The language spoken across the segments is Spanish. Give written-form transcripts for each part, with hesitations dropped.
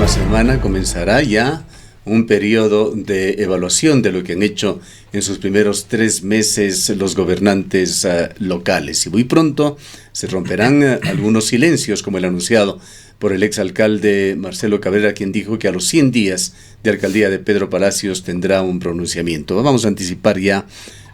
próxima semana comenzará ya un periodo de evaluación de lo que han hecho en sus primeros 3 meses los gobernantes locales. Y muy pronto se romperán algunos silencios, como el anunciado por el exalcalde Marcelo Cabrera, quien dijo que a los 100 días de alcaldía de Pedro Palacios tendrá un pronunciamiento. Vamos a anticipar ya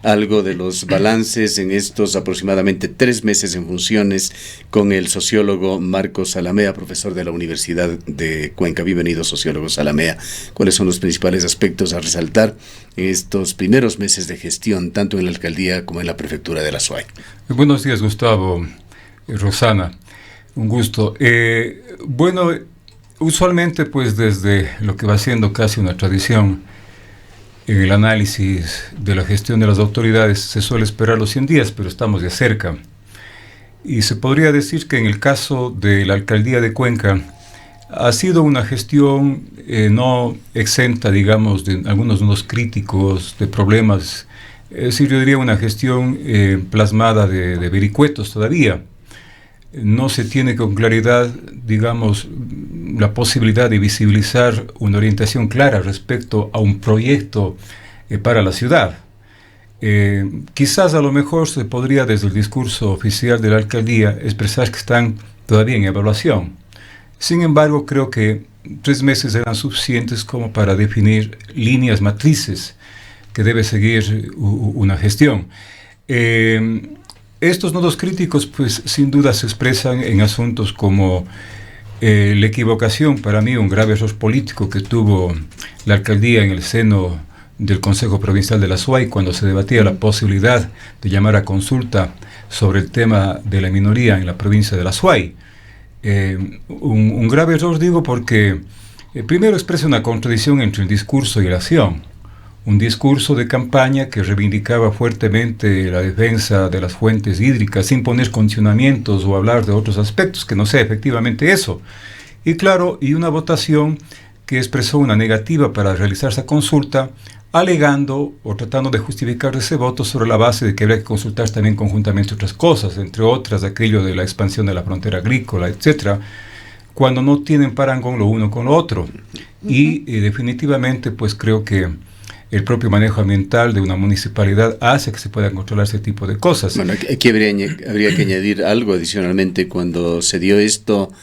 algo de los balances en estos aproximadamente 3 meses en funciones con el sociólogo Marcos Zalamea, profesor de la Universidad de Cuenca. Bienvenido, sociólogo Zalamea. ¿Cuáles son los principales aspectos a resaltar en estos primeros meses de gestión, tanto en la alcaldía como en la prefectura de la SUAY? Buenos días, Gustavo, Rosana, un gusto. Bueno, usualmente pues desde lo que va siendo casi una tradición, en el análisis de la gestión de las autoridades se suele esperar los 100 días, pero estamos ya cerca. Y se podría decir que en el caso de la alcaldía de Cuenca ha sido una gestión no exenta, digamos, de algunos nudos críticos, de problemas. Es decir, yo diría una gestión plasmada de vericuetos todavía. No se tiene con claridad, digamos, la posibilidad de visibilizar una orientación clara respecto a un proyecto para la ciudad. Quizás a lo mejor se podría desde el discurso oficial de la alcaldía expresar que están todavía en evaluación. Sin embargo, creo que 3 meses eran suficientes como para definir líneas matrices que debe seguir una gestión. Estos nodos críticos, pues, sin duda se expresan en asuntos como la equivocación, para mí un grave error político que tuvo la alcaldía en el seno del Consejo Provincial de la SUAY cuando se debatía la posibilidad de llamar a consulta sobre el tema de la minoría en la provincia de la SUAY. Un grave error, digo, porque primero expresa una contradicción entre el discurso y la acción. Un discurso de campaña que reivindicaba fuertemente la defensa de las fuentes hídricas sin poner condicionamientos o hablar de otros aspectos, que no sea efectivamente eso. Y claro, y una votación que expresó una negativa para realizar esa consulta, alegando o tratando de justificar ese voto sobre la base de que habría que consultar también conjuntamente otras cosas, entre otras aquello de la expansión de la frontera agrícola, etcétera, cuando no tienen parangón lo uno con lo otro. Y definitivamente, pues creo que el propio manejo ambiental de una municipalidad hace que se puedan controlar ese tipo de cosas. Bueno, aquí habría que añadir algo adicionalmente. Cuando se dio esto,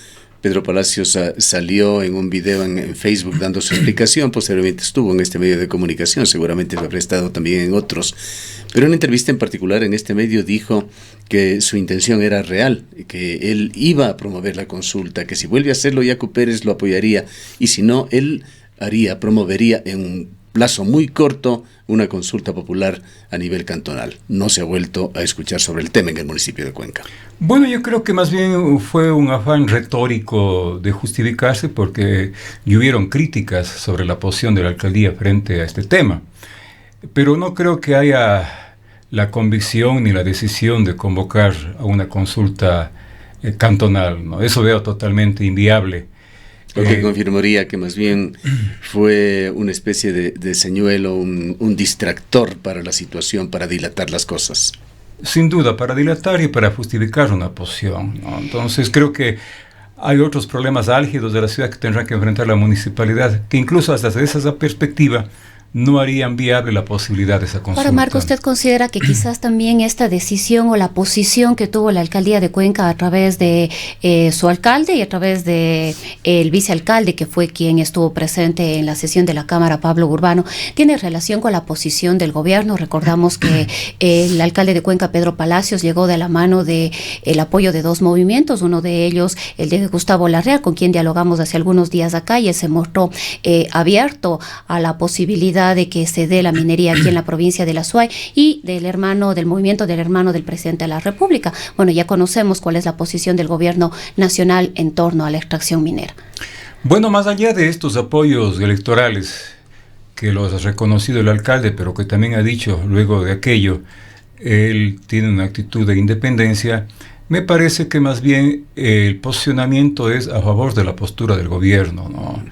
Pedro Palacios salió en un video en Facebook dando su explicación. Posteriormente estuvo en este medio de comunicación, seguramente lo habrá estado también en otros. Pero en una entrevista en particular en este medio dijo que su intención era real, que él iba a promover la consulta, que si vuelve a hacerlo Yacu Pérez lo apoyaría, y si no, él promovería en un plazo muy corto una consulta popular a nivel cantonal. No se ha vuelto a escuchar sobre el tema en el municipio de Cuenca. Bueno, yo creo que más bien fue un afán retórico de justificarse porque hubieron críticas sobre la posición de la alcaldía frente a este tema. Pero no creo que haya la convicción ni la decisión de convocar a una consulta cantonal, ¿no? Eso veo totalmente inviable. Lo que confirmaría que más bien fue una especie de señuelo, un distractor para la situación, para dilatar las cosas. Sin duda, para dilatar y para justificar una posición, ¿no? Entonces creo que hay otros problemas álgidos de la ciudad que tendrá que enfrentar la municipalidad, que incluso hasta desde esa perspectiva no harían viable la posibilidad de esa consulta. Ahora, Marco, ¿usted considera que quizás también esta decisión o la posición que tuvo la alcaldía de Cuenca a través de su alcalde y a través de el vicealcalde, que fue quien estuvo presente en la sesión de la Cámara, Pablo Urbano, tiene relación con la posición del gobierno? Recordamos que el alcalde de Cuenca, Pedro Palacios, llegó de la mano de el apoyo de 2 movimientos, uno de ellos el de Gustavo Larrea, con quien dialogamos hace algunos días acá, y él se mostró abierto a la posibilidad de que se dé la minería aquí en la provincia de la SUAY, y del movimiento del hermano del presidente de la República. Bueno, ya conocemos cuál es la posición del gobierno nacional en torno a la extracción minera. Bueno, más allá de estos apoyos electorales que los ha reconocido el alcalde, pero que también ha dicho luego de aquello, él tiene una actitud de independencia, me parece que más bien el posicionamiento es a favor de la postura del gobierno, ¿no?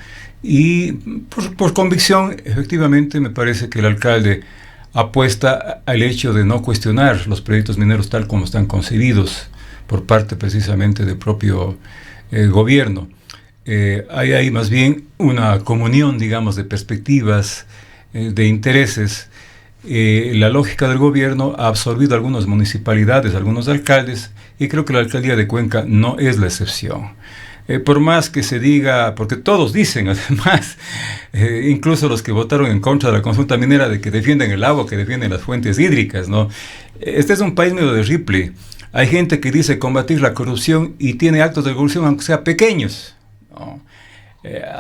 Y por convicción, efectivamente, me parece que el alcalde apuesta al hecho de no cuestionar los proyectos mineros tal como están concebidos por parte precisamente del propio gobierno. hay ahí más bien una comunión, digamos, de perspectivas, de intereses. La lógica del gobierno ha absorbido algunas municipalidades, algunos alcaldes, y creo que la alcaldía de Cuenca no es la excepción. Por más que se diga, porque todos dicen además, incluso los que votaron en contra de la consulta minera, de que defienden el agua, que defienden las fuentes hídricas, ¿no? Este es un país medio de Ripley. Hay gente que dice combatir la corrupción y tiene actos de corrupción aunque sean pequeños, ¿no?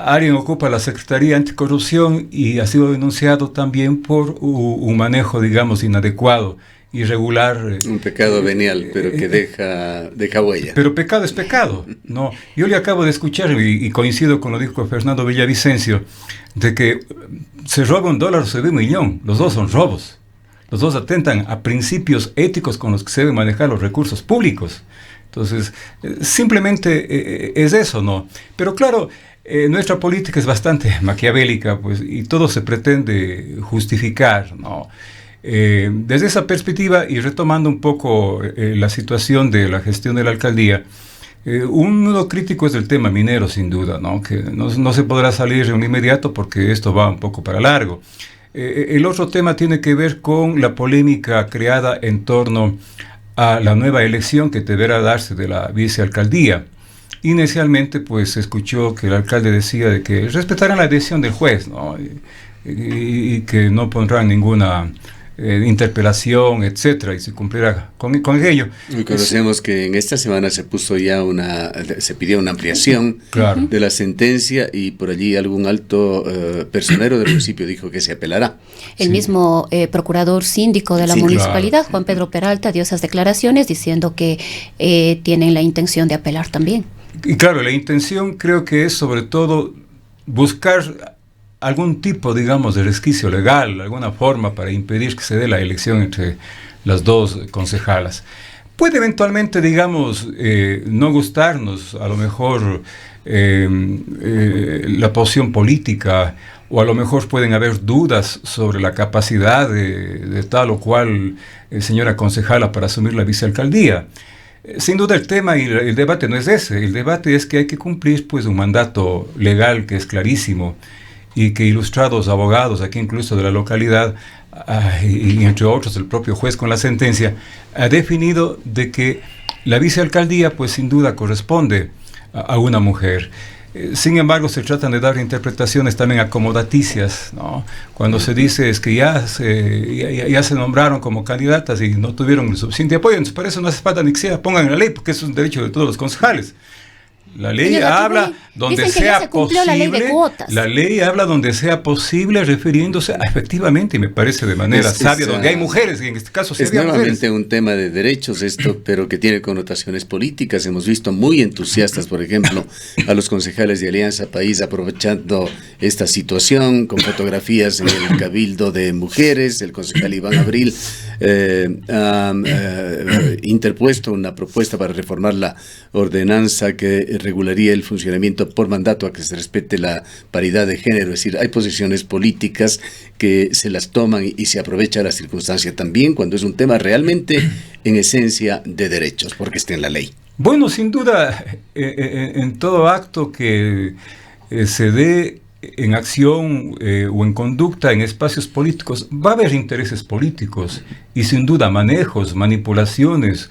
Alguien ocupa la Secretaría Anticorrupción y ha sido denunciado también por un manejo, digamos, inadecuado, irregular. Un pecado venial, pero que deja huella. Pero pecado es pecado, ¿no? Yo le acabo de escuchar, y coincido con lo que dijo Fernando Villavicencio, de que se roba $1 o se ve $1 millón. Los dos son robos. Los dos atentan a principios éticos con los que se deben manejar los recursos públicos. Entonces, simplemente es eso, ¿no? Pero claro, nuestra política es bastante maquiavélica, pues, y todo se pretende justificar, ¿no? Desde esa perspectiva, y retomando un poco la situación de la gestión de la alcaldía, un nudo crítico es el tema minero, sin duda, ¿no? Que no se podrá salir de un inmediato porque esto va un poco para largo. El otro tema tiene que ver con la polémica creada en torno a la nueva elección que deberá darse de la vicealcaldía. Inicialmente, pues, se escuchó que el alcalde decía de que respetarán la decisión del juez, ¿no? Y que no pondrán ninguna interpelación, etcétera, y se cumplirá con ello. Y conocemos que en esta semana se pidió una ampliación, claro, de la sentencia, y por allí algún alto personero del municipio dijo que se apelará. El mismo procurador síndico de la municipalidad, claro, Juan Pedro Peralta, dio esas declaraciones diciendo que tienen la intención de apelar también. Y claro, la intención creo que es sobre todo buscar algún tipo, digamos, de resquicio legal, alguna forma para impedir que se dé la elección entre las dos concejalas. Puede eventualmente, digamos, no gustarnos a lo mejor la posición política, o a lo mejor pueden haber dudas sobre la capacidad de tal o cual señora concejala para asumir la vicealcaldía. Sin duda el tema y el debate no es ese. El debate es que hay que cumplir, pues, un mandato legal que es clarísimo, y que ilustrados abogados, aquí incluso de la localidad, y entre otros el propio juez con la sentencia, ha definido de que la vicealcaldía, pues, sin duda corresponde a una mujer. Sin embargo, se tratan de dar interpretaciones también acomodaticias, ¿no? Cuando se dice es que ya se nombraron como candidatas y no tuvieron el suficiente apoyo, entonces para eso no hace falta ni que se pongan en la ley, porque es un derecho de todos los concejales. La ley habla donde sea posible, la ley habla donde sea posible, refiriéndose efectivamente, y me parece de manera sabia, donde hay mujeres, y en este caso es nuevamente un tema de derechos esto, pero que tiene connotaciones políticas. Hemos visto muy entusiastas, por ejemplo, a los concejales de Alianza País aprovechando esta situación con fotografías en el Cabildo de Mujeres. El concejal Iván Abril ha interpuesto una propuesta para reformar la ordenanza que regularía el funcionamiento por mandato a que se respete la paridad de género. Es decir, hay posiciones políticas que se las toman y se aprovecha la circunstancia también cuando es un tema realmente en esencia de derechos, porque está en la ley. Bueno, sin duda, en todo acto que se dé en acción o en conducta en espacios políticos, va a haber intereses políticos y sin duda manejos, manipulaciones,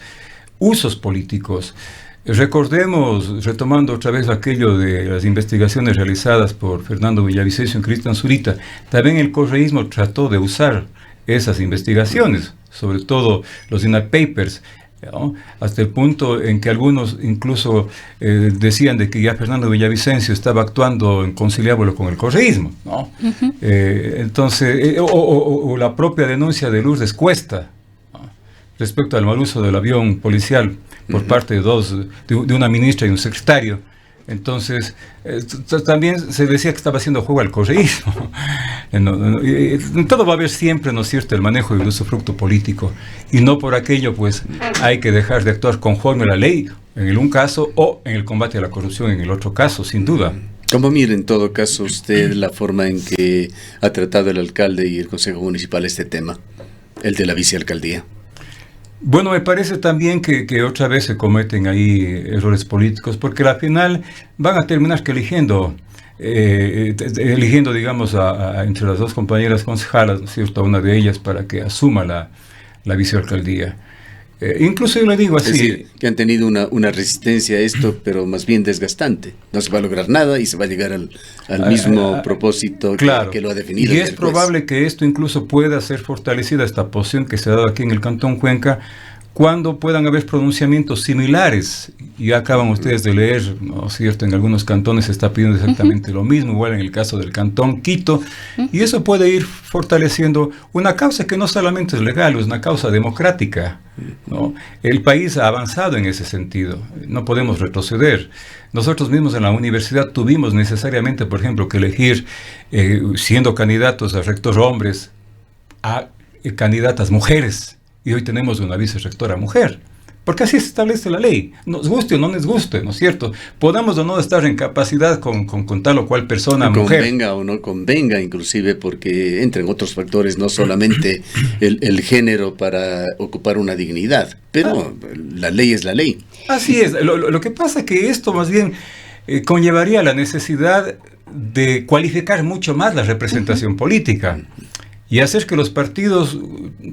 usos políticos. Recordemos, retomando otra vez aquello de las investigaciones realizadas por Fernando Villavicencio y Cristian Zurita, también el correísmo trató de usar esas investigaciones, sobre todo los INAH Papers, ¿no? Hasta el punto en que algunos incluso decían de que ya Fernando Villavicencio estaba actuando en conciliábulo con el correísmo, ¿no? Uh-huh. Entonces, o la propia denuncia de Lourdes Cuesta, ¿no?, respecto al mal uso del avión policial por parte de una ministra y un secretario. Entonces, también se decía que estaba haciendo juego al correísmo. En todo va a haber siempre, ¿no es cierto?, el manejo del usufructo político, y no por aquello, pues, hay que dejar de actuar conforme a la ley en el un caso, o en el combate a la corrupción en el otro caso, sin duda. ¿Cómo mira en todo caso usted la forma en que ha tratado el alcalde y el Consejo Municipal este tema, el de la vicealcaldía? Bueno, me parece también que otra vez se cometen ahí errores políticos, porque al final van a terminar que eligiendo, digamos, entre las dos compañeras concejalas, ¿no es cierto?, a una de ellas para que asuma la vicealcaldía. Incluso yo le digo así. Es decir, que han tenido una resistencia a esto, pero más bien desgastante. No se va a lograr nada y se va a llegar al mismo propósito claro, que lo ha definido. Y es probable que esto incluso pueda ser fortalecida, esta posición que se ha dado aquí en el Cantón Cuenca, cuando puedan haber pronunciamientos similares. Y acaban ustedes de leer, ¿no es cierto?, en algunos cantones se está pidiendo exactamente lo mismo, igual en el caso del Cantón Quito, y eso puede ir fortaleciendo una causa que no solamente es legal, es una causa democrática, ¿no? El país ha avanzado en ese sentido, no podemos retroceder. Nosotros mismos en la universidad tuvimos necesariamente, por ejemplo, que elegir, siendo candidatos a rector hombres, a candidatas mujeres, y hoy tenemos una vicerrectora mujer, porque así se establece la ley, nos guste o no nos guste, ¿no es cierto? Podamos o no estar en capacidad con tal o cual persona mujer. Convenga o no convenga, inclusive porque entran otros factores, no solamente el género para ocupar una dignidad, pero la ley es la ley. Así es, lo que pasa es que esto más bien conllevaría la necesidad de cualificar mucho más la representación política y hacer que los partidos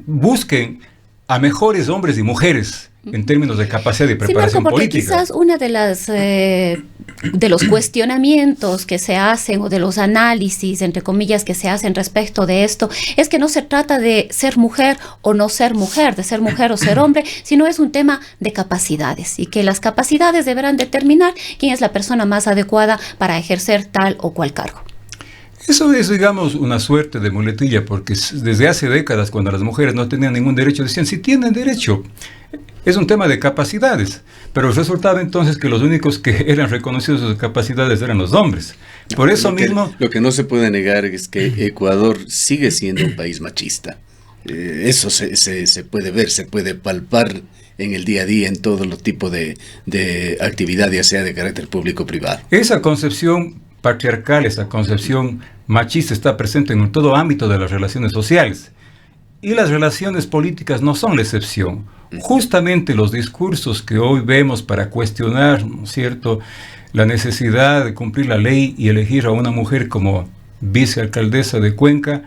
busquen a mejores hombres y mujeres en términos de capacidad de preparación política. Quizás una de los cuestionamientos que se hacen o de los análisis, entre comillas, que se hacen respecto de esto, es que no se trata de ser mujer o no ser mujer, de ser mujer o ser hombre, sino es un tema de capacidades y que las capacidades deberán determinar quién es la persona más adecuada para ejercer tal o cual cargo. Eso es, digamos, una suerte de muletilla, porque desde hace décadas, cuando las mujeres no tenían ningún derecho, decían, sí tienen derecho. Es un tema de capacidades, pero resultaba entonces que los únicos que eran reconocidos sus capacidades eran los hombres. Por eso mismo... Lo que no se puede negar es que Ecuador sigue siendo un país machista. Eso se puede ver, se puede palpar en el día a día, en todo tipo de actividad, ya sea de carácter público o privado. Esa concepción patriarcal, esa concepción machista está presente en todo ámbito de las relaciones sociales. Y las relaciones políticas no son la excepción. Justamente los discursos que hoy vemos para cuestionar, ¿no es cierto?, la necesidad de cumplir la ley y elegir a una mujer como vicealcaldesa de Cuenca,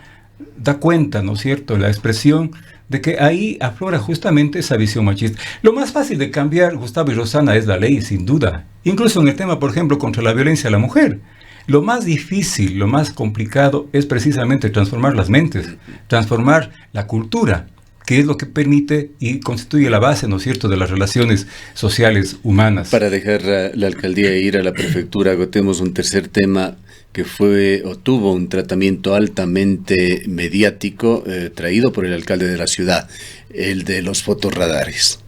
da cuenta, ¿no es cierto?, la expresión de que ahí aflora justamente esa visión machista. Lo más fácil de cambiar, Gustavo y Rosana, es la ley, sin duda. Incluso en el tema, por ejemplo, contra la violencia a la mujer. Lo más difícil, lo más complicado es precisamente transformar las mentes, transformar la cultura, que es lo que permite y constituye la base, ¿no es cierto?, de las relaciones sociales humanas. Para dejar la alcaldía e ir a la prefectura, agotemos un tercer tema que fue o tuvo un tratamiento altamente mediático traído por el alcalde de la ciudad, el de los fotorradares.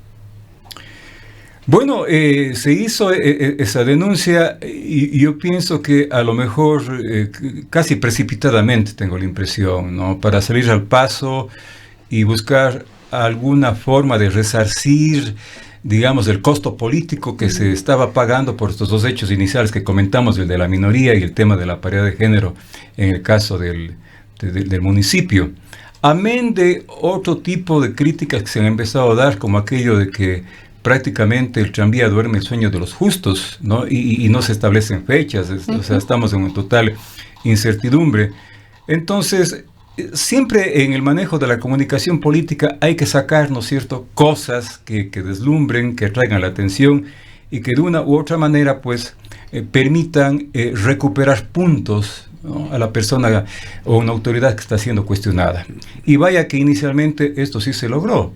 Bueno, se hizo esa denuncia y yo pienso que a lo mejor casi precipitadamente, tengo la impresión, ¿no?, para salir al paso y buscar alguna forma de resarcir, digamos, el costo político que se estaba pagando por estos dos hechos iniciales que comentamos, el de la minoría y el tema de la paridad de género en el caso del municipio. Amén de otro tipo de críticas que se han empezado a dar, como aquello de que prácticamente el tranvía duerme el sueño de los justos, ¿no? Y no se establecen fechas, o sea, estamos en una total incertidumbre. Entonces, siempre en el manejo de la comunicación política hay que sacar, ¿no es cierto?, cosas que deslumbren, que atraigan la atención y que de una u otra manera, pues, permitan recuperar puntos, ¿no?, a la persona o una autoridad que está siendo cuestionada. Y vaya que inicialmente esto sí se logró,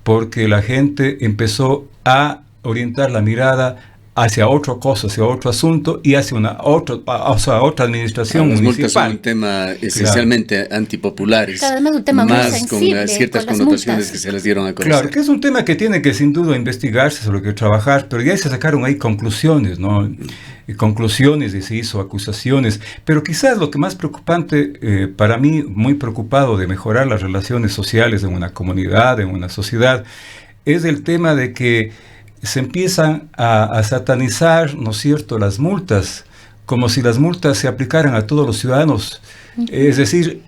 porque la gente empezó a orientar la mirada hacia otra cosa, hacia otro asunto y hacia otra administración municipal. Las multas son un tema esencialmente antipopulares, además un tema más muy sensible, con ciertas con connotaciones que se les dieron a conocer. Claro, que es un tema que tiene que sin duda investigarse, sobre lo que trabajar, pero ya se sacaron ahí conclusiones, ¿no? Conclusiones y se hizo acusaciones, pero quizás lo que más preocupante para mí, muy preocupado de mejorar las relaciones sociales en una comunidad, en una sociedad, es el tema de que se empiezan a satanizar, ¿no es cierto?, las multas, como si las multas se aplicaran a todos los ciudadanos, es decir,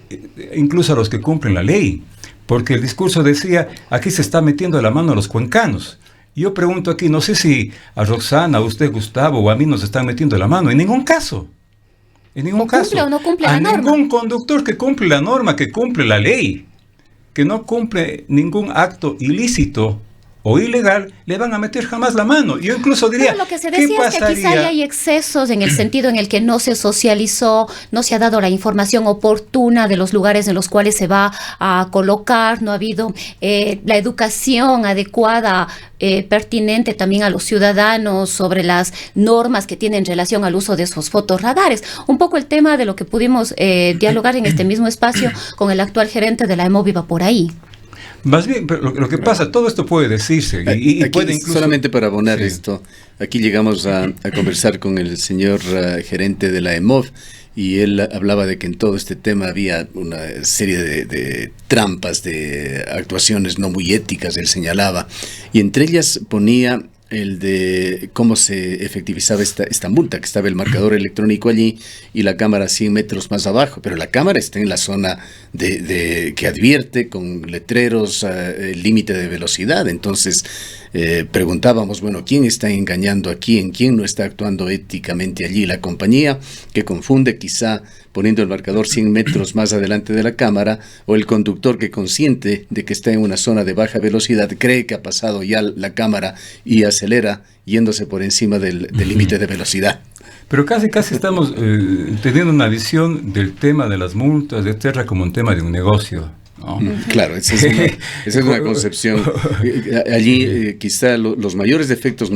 incluso a los que cumplen la ley. porque el discurso decía, aquí se está metiendo la mano a los cuencanos. Yo pregunto aquí, no sé si a Roxana, a usted, Gustavo, o a mí nos están metiendo la mano. En ningún caso. En ningún caso. ¿Cumple o no cumple la norma? Ningún conductor que cumple la norma, que cumple la ley, que no cumple ningún acto ilícito o ilegal, le van a meter jamás la mano. Yo incluso diría, pero lo que se decía es que quizá hay excesos en el sentido en el que no se socializó, no se ha dado la información oportuna de los lugares en los cuales se va a colocar, no ha habido la educación adecuada, pertinente también a los ciudadanos sobre las normas que tienen relación al uso de esos fotorradares. Un poco el tema de lo que pudimos dialogar en este mismo espacio con el actual gerente de la EMOV iba por ahí. Más bien, pero lo que pasa, todo esto puede decirse. Y aquí, puede incluso, solamente para abonar esto, aquí llegamos a conversar con el señor gerente de la EMOV, y él hablaba de que en todo este tema había una serie de trampas, de actuaciones no muy éticas, él señalaba, y entre ellas ponía el de cómo se efectivizaba esta multa, que estaba el marcador electrónico allí y la cámara 100 metros más abajo, pero la cámara está en la zona que advierte con letreros el límite de velocidad. Entonces preguntábamos, bueno, ¿quién está engañando aquí? ¿En quién no está actuando éticamente allí? La compañía que confunde quizá poniendo el marcador 100 metros más adelante de la cámara, o el conductor que, consciente de que está en una zona de baja velocidad, cree que ha pasado ya la cámara y acelera yéndose por encima del límite de velocidad. Pero casi estamos teniendo una visión del tema de las multas, etcétera, como un tema de un negocio, ¿no? Claro, esa es una concepción. Allí quizá los mayores defectos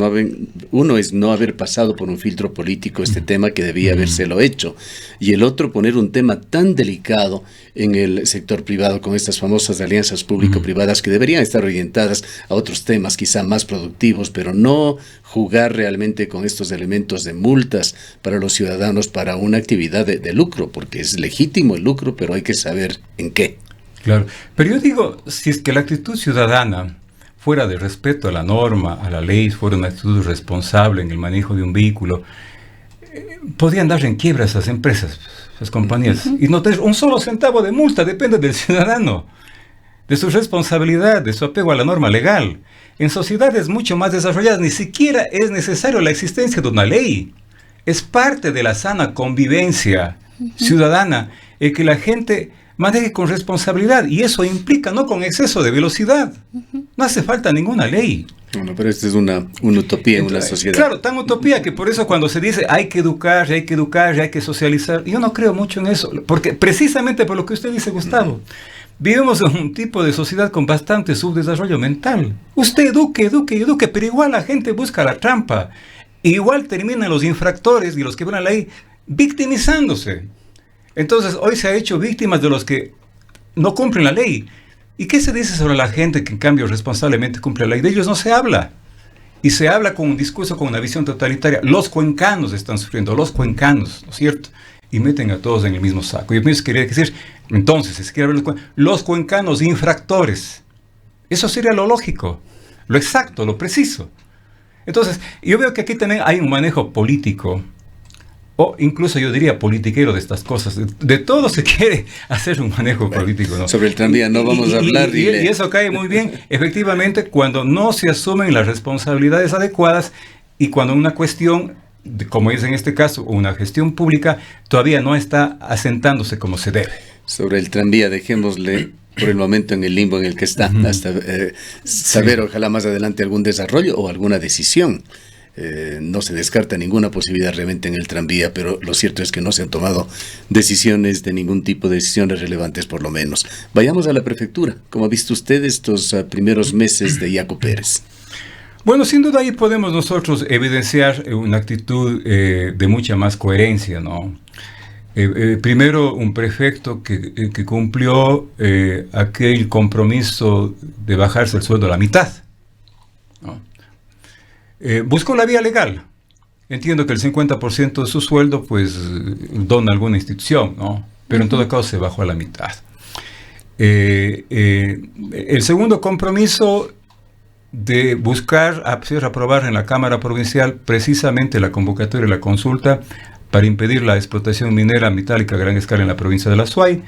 uno es no haber pasado por un filtro político este tema, que debía habérselo hecho, y el otro, poner un tema tan delicado en el sector privado con estas famosas alianzas público-privadas que deberían estar orientadas a otros temas quizá más productivos, pero no jugar realmente con estos elementos de multas para los ciudadanos para una actividad de lucro, porque es legítimo el lucro, pero hay que saber en qué. Claro, pero yo digo, si es que la actitud ciudadana fuera de respeto a la norma, a la ley, fuera una actitud responsable en el manejo de un vehículo, podrían dar en quiebra a esas empresas, esas compañías, y no tener un solo centavo de multa. Depende del ciudadano, de su responsabilidad, de su apego a la norma legal. En sociedades mucho más desarrolladas ni siquiera es necesario la existencia de una ley. Es parte de la sana convivencia ciudadana el que la gente maneje con responsabilidad, y eso implica no con exceso de velocidad. No hace falta ninguna ley. Bueno, pero esto es una utopía en una sociedad. Claro, tan utopía que por eso cuando se dice hay que educar, hay que socializar, yo no creo mucho en eso, porque precisamente por lo que usted dice, Gustavo, vivimos en un tipo de sociedad con bastante subdesarrollo mental. Usted eduque, pero igual la gente busca la trampa. Igual terminan los infractores y los que violan la ley victimizándose. Entonces, hoy se ha hecho víctimas de los que no cumplen la ley. ¿Y qué se dice sobre la gente que en cambio responsablemente cumple la ley? De ellos no se habla. Y se habla con un discurso, con una visión totalitaria. Los cuencanos están sufriendo, los cuencanos, ¿no es cierto? Y meten a todos en el mismo saco. Yo pienso que quería decir, entonces, si se quiere ver los cuencanos infractores. Eso sería lo lógico, lo exacto, lo preciso. Entonces, yo veo que aquí también hay un manejo político, o incluso yo diría politiquero de estas cosas. De todo se quiere hacer un manejo político, ¿no? Sobre el tranvía no vamos a hablar. Y eso cae muy bien, efectivamente, cuando no se asumen las responsabilidades adecuadas y cuando una cuestión, como es en este caso, una gestión pública, todavía no está asentándose como se debe. Sobre el tranvía, dejémosle por el momento en el limbo en el que está, hasta saber ojalá más adelante algún desarrollo o alguna decisión. No se descarta ninguna posibilidad realmente en el tranvía, pero lo cierto es que no se han tomado decisiones de ningún tipo, de decisiones relevantes por lo menos. Vayamos a la prefectura. ¿Cómo ha visto usted estos primeros meses de Yaco Pérez? Bueno, sin duda ahí podemos nosotros evidenciar una actitud de mucha más coherencia, ¿no? Primero, un prefecto que cumplió aquel compromiso de bajarse el sueldo a la mitad, ¿no? Buscó la vía legal. Entiendo que el 50% de su sueldo pues dona alguna institución, ¿no? Pero en todo caso se bajó a la mitad. El segundo compromiso de buscar hacer aprobar en la Cámara Provincial precisamente la convocatoria y la consulta para impedir la explotación minera metálica a gran escala en la provincia de la Azuay.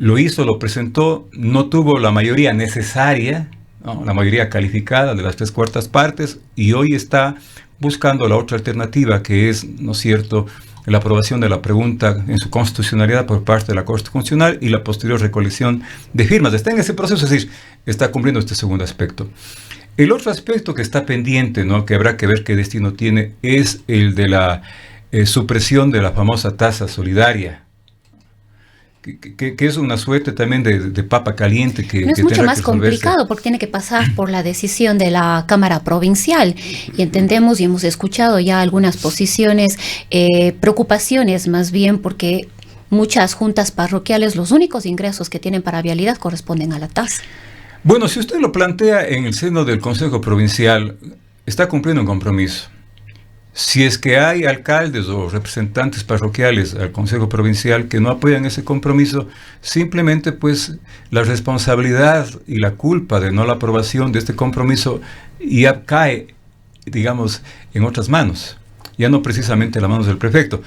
lo hizo, lo presentó, no tuvo la mayoría necesaria, ¿no?, la mayoría calificada de las 3/4 partes, y hoy está buscando la otra alternativa, que es, ¿no es cierto?, la aprobación de la pregunta en su constitucionalidad por parte de la Corte Constitucional y la posterior recolección de firmas. Está en ese proceso, es decir, está cumpliendo este segundo aspecto. El otro aspecto que está pendiente, ¿no?, que habrá que ver qué destino tiene, es el de la supresión de la famosa tasa solidaria, que es una suerte también de papa caliente que no es que mucho tendrá más que resolverse. complicado porque tiene que pasar por la decisión de la Cámara Provincial, y entendemos y hemos escuchado ya algunas posiciones, preocupaciones más bien, porque muchas juntas parroquiales, los únicos ingresos que tienen para vialidad corresponden a la tasa. Bueno, si usted lo plantea en el seno del Consejo Provincial, está cumpliendo un compromiso. Si es que hay alcaldes o representantes parroquiales al Consejo Provincial que no apoyan ese compromiso, simplemente pues la responsabilidad y la culpa de no la aprobación de este compromiso ya cae, digamos, en otras manos, ya no precisamente en las manos del prefecto.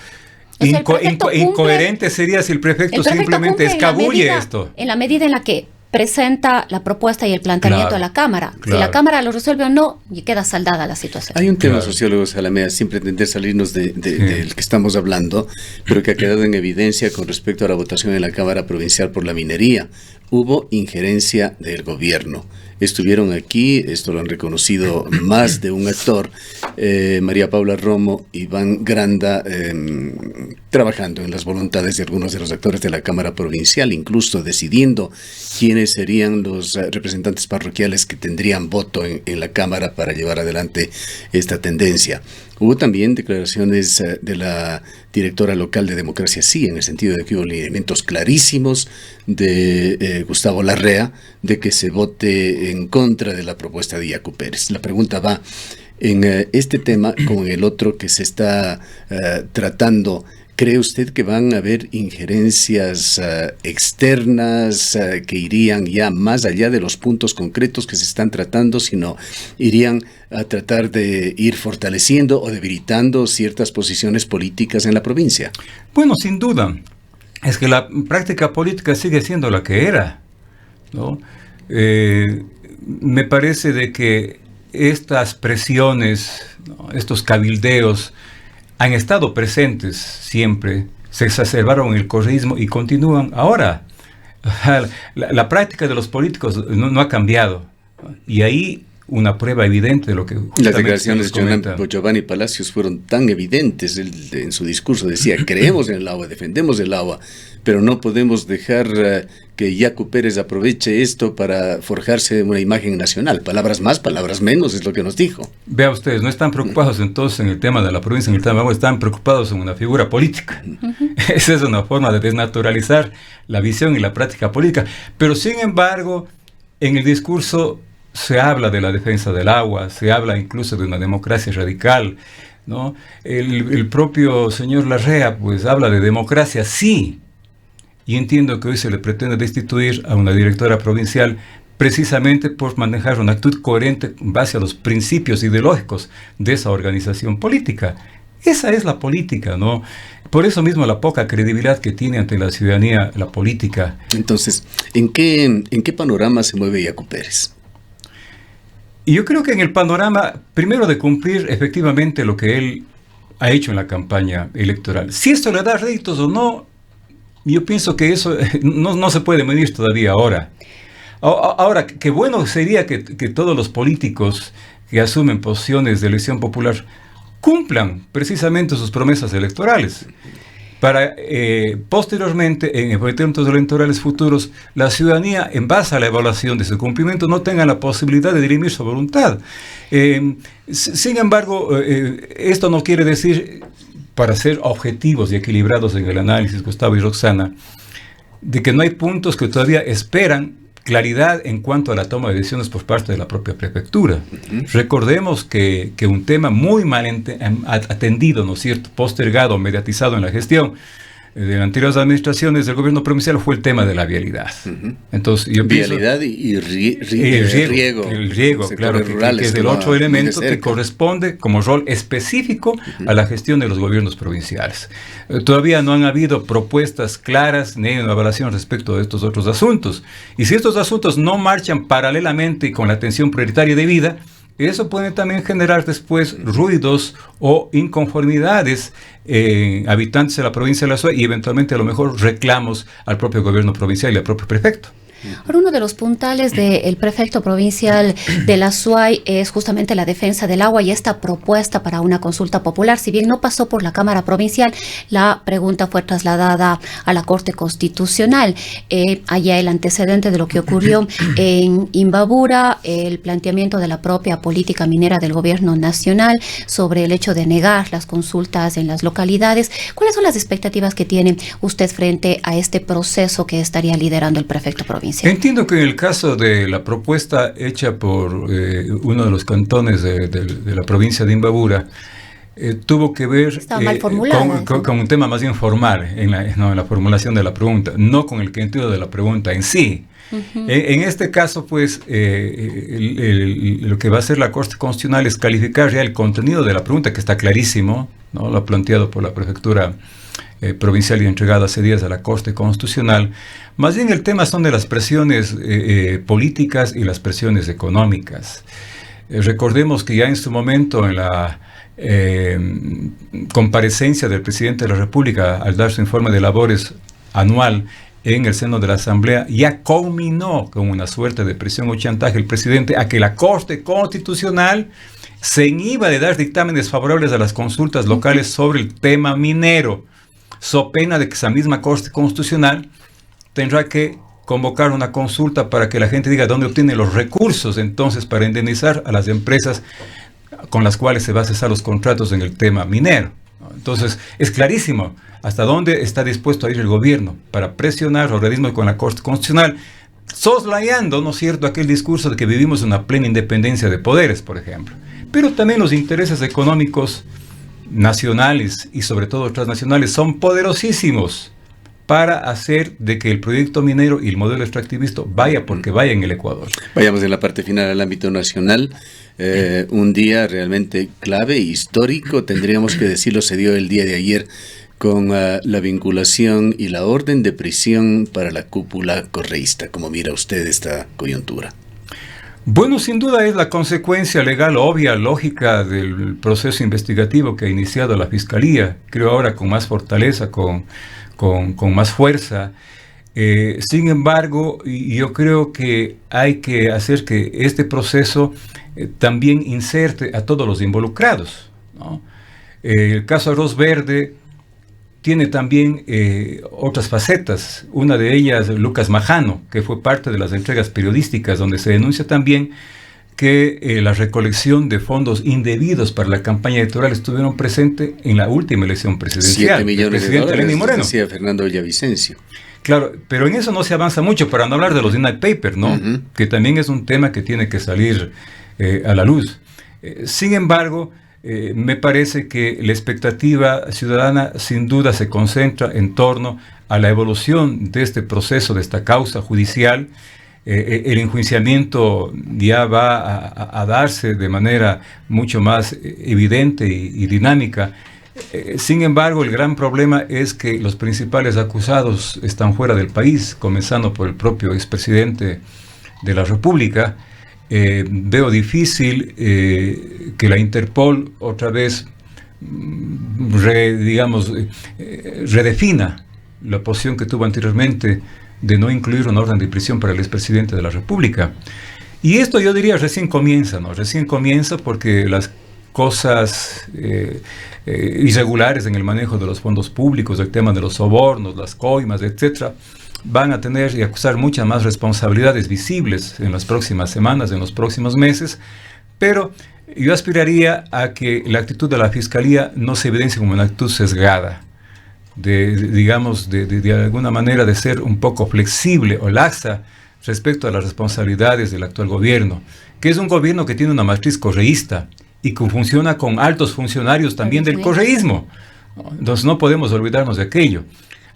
Incoherente sería si el prefecto simplemente escabulle esto. En la medida en la que presenta la propuesta y el planteamiento a la Cámara. Si la Cámara lo resuelve o no, y queda saldada la situación. Hay un tema, sociólogo Zalamea, sin pretender salirnos del que estamos hablando, pero que ha quedado en evidencia con respecto a la votación en la Cámara Provincial por la minería. Hubo injerencia del gobierno. Estuvieron aquí, esto lo han reconocido más de un actor, María Paula Romo, Iván Granda, trabajando en las voluntades de algunos de los actores de la Cámara Provincial, incluso decidiendo quiénes serían los representantes parroquiales que tendrían voto en la Cámara para llevar adelante esta tendencia. Hubo también declaraciones de la directora local de Democracia Sí, en el sentido de que hubo lineamientos clarísimos de Gustavo Larrea de que se vote en contra de la propuesta de Yacu Pérez. La pregunta va en este tema con el otro que se está tratando. ¿Cree usted que van a haber injerencias externas que irían ya más allá de los puntos concretos que se están tratando, sino irían a tratar de ir fortaleciendo o debilitando ciertas posiciones políticas en la provincia? Bueno, sin duda. Es que la práctica política sigue siendo la que era, ¿no? Me parece de que estas presiones, ¿no?, estos cabildeos, han estado presentes siempre, se exacerbaron en el correísmo y continúan ahora. La práctica de los políticos no ha cambiado. Y ahí una prueba evidente de lo que las declaraciones de Giovanni Palacios fueron tan evidentes. Él, en su discurso decía: creemos en el agua, defendemos el agua, pero no podemos dejar que Yacu Pérez aproveche esto para forjarse una imagen nacional. Palabras más, palabras menos, es lo que nos dijo. Vea ustedes, no están preocupados entonces en el tema de la provincia, en el tema de agua, están preocupados en una figura política. Esa es una forma de desnaturalizar la visión y la práctica política. Pero sin embargo, en el discurso se habla de la defensa del agua, se habla incluso de una democracia radical, ¿no? El propio señor Larrea pues habla de democracia, sí, y entiendo que hoy se le pretende destituir a una directora provincial precisamente por manejar una actitud coherente en base a los principios ideológicos de esa organización política. Esa es la política, ¿no? Por eso mismo la poca credibilidad que tiene ante la ciudadanía la política. Entonces, ¿en qué panorama se mueve Yacu Pérez? Y yo creo que en el panorama, primero, de cumplir efectivamente lo que él ha hecho en la campaña electoral. Si esto le da réditos o no, yo pienso que eso no se puede medir todavía ahora. Ahora, qué bueno sería que todos los políticos que asumen posiciones de elección popular cumplan precisamente sus promesas electorales, para posteriormente, en eventos electorales futuros, la ciudadanía, en base a la evaluación de su cumplimiento, no tenga la posibilidad de dirimir su voluntad. Sin embargo, esto no quiere decir, para ser objetivos y equilibrados en el análisis, Gustavo y Roxana, de que no hay puntos que todavía esperan claridad en cuanto a la toma de decisiones por parte de la propia prefectura. Recordemos que un tema muy mal atendido, ¿no es cierto?, postergado, mediatizado en la gestión de anteriores administraciones del gobierno provincial fue el tema de la vialidad. Entonces, yo vialidad y riego. El riego, claro, que es el otro elemento que corresponde como rol específico a la gestión de los gobiernos provinciales. Todavía no han habido propuestas claras ni una evaluación respecto de estos otros asuntos. Y si estos asuntos no marchan paralelamente con la atención prioritaria debida, eso puede también generar después ruidos o inconformidades en habitantes de la provincia de la SUAY y eventualmente a lo mejor reclamos al propio gobierno provincial y al propio prefecto. Ahora, uno de los puntales del prefecto provincial de la SUAY es justamente la defensa del agua y esta propuesta para una consulta popular. Si bien no pasó por la Cámara Provincial, la pregunta fue trasladada a la Corte Constitucional. Allá el antecedente de lo que ocurrió en Imbabura, el planteamiento de la propia política minera del gobierno nacional sobre el hecho de negar las consultas en las localidades. ¿Cuáles son las expectativas que tiene usted frente a este proceso que estaría liderando el prefecto provincial? Entiendo que en el caso de la propuesta hecha por uno de los cantones de la provincia de Imbabura, tuvo que ver con un tema más bien formal en la formulación de la pregunta, no con el sentido de la pregunta en sí. En este caso, pues, lo que va a hacer la Corte Constitucional es calificar ya el contenido de la pregunta, que está clarísimo, ¿no? Lo ha planteado por la prefectura provincial y entregado hace días a la Corte Constitucional. Más bien el tema son de las presiones políticas y las presiones económicas. Recordemos que ya en su momento en la comparecencia del presidente de la República al dar su informe de labores anual en el seno de la Asamblea, ya culminó con una suerte de presión o chantaje el presidente a que la Corte Constitucional se inhiba de dar dictámenes favorables a las consultas locales sobre el tema minero, so pena de que esa misma Corte Constitucional tendrá que convocar una consulta para que la gente diga dónde obtiene los recursos entonces para indemnizar a las empresas con las cuales se va a cesar los contratos en el tema minero. Entonces es clarísimo hasta dónde está dispuesto a ir el gobierno para presionar al organismo con la Corte Constitucional, soslayando, ¿no es cierto?, aquel discurso de que vivimos una plena independencia de poderes, por ejemplo. Pero también los intereses económicos nacionales y sobre todo transnacionales son poderosísimos para hacer de que el proyecto minero y el modelo extractivista vaya porque vaya en el Ecuador. Vayamos en la parte final al ámbito nacional. Un día realmente clave, histórico, tendríamos que decirlo, se dio el día de ayer con la vinculación y la orden de prisión para la cúpula correísta. ¿Cómo mira usted esta coyuntura? Bueno, sin duda es la consecuencia legal obvia, lógica del proceso investigativo que ha iniciado la Fiscalía, creo ahora con más fortaleza, con más fuerza. Sin embargo, yo creo que hay que hacer que este proceso también inserte a todos los involucrados, ¿no? El caso Arroz Verde tiene también otras facetas. Una de ellas, Lucas Majano, que fue parte de las entregas periodísticas, donde se denuncia también que la recolección de fondos indebidos para la campaña electoral estuvieron presentes en la última elección presidencial. 7 millones del de dólares, Lenín Moreno. decía Fernando Villavicencio. Claro, pero en eso no se avanza mucho, para no hablar de los Denied Papers, ¿no? Que también es un tema que tiene que salir a la luz. Sin embargo, me parece que la expectativa ciudadana sin duda se concentra en torno a la evolución de este proceso, de esta causa judicial. El enjuiciamiento ya va a darse de manera mucho más evidente y dinámica. Sin embargo, el gran problema es que los principales acusados están fuera del país, comenzando por el propio expresidente de la República. Veo difícil que la Interpol otra vez redefina la posición que tuvo anteriormente de no incluir una orden de prisión para el expresidente de la República. Y esto yo diría recién comienza, ¿no? Recién comienza porque las cosas irregulares en el manejo de los fondos públicos, el tema de los sobornos, las coimas, etcétera, van a tener y acusar muchas más responsabilidades visibles en las próximas semanas, en los próximos meses, pero yo aspiraría a que la actitud de la Fiscalía no se evidencie como una actitud sesgada, de alguna manera de ser un poco flexible o laxa respecto a las responsabilidades del actual gobierno, que es un gobierno que tiene una matriz correísta y que funciona con altos funcionarios también del correísmo. Entonces no podemos olvidarnos de aquello.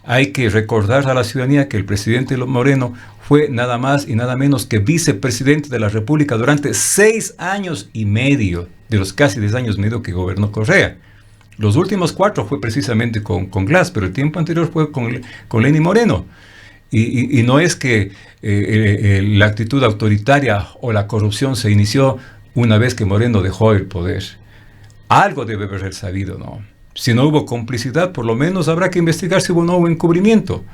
hay que recordar a la ciudadanía que el presidente Moreno fue nada más y nada menos que vicepresidente de la República durante 6 años y medio, de los casi 10 años y medio que gobernó Correa. Los últimos 4 fue precisamente con Glass, pero el tiempo anterior fue con Lenín Moreno. Y no es que la actitud autoritaria o la corrupción se inició una vez que Moreno dejó el poder. Algo debe haber sabido, ¿no? Si no hubo complicidad, por lo menos habrá que investigar si hubo o no hubo encubrimiento.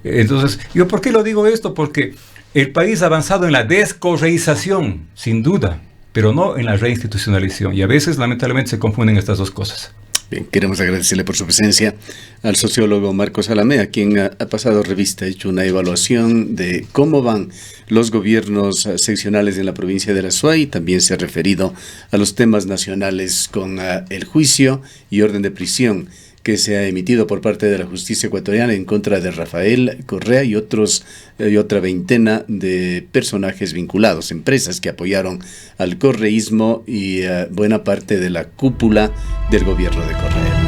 Entonces, ¿yo por qué lo digo esto? Porque el país ha avanzado en la descorreización, sin duda, pero no en la reinstitucionalización. Y a veces, lamentablemente, se confunden estas dos cosas. Bien, queremos agradecerle por su presencia al sociólogo Marcos Alamea, quien ha pasado revista, ha hecho una evaluación de cómo van los gobiernos seccionales en la provincia de Azuay, y también se ha referido a los temas nacionales con el juicio y orden de prisión que se ha emitido por parte de la justicia ecuatoriana en contra de Rafael Correa y otra veintena de personajes vinculados, empresas que apoyaron al correísmo y buena parte de la cúpula del gobierno de Correa.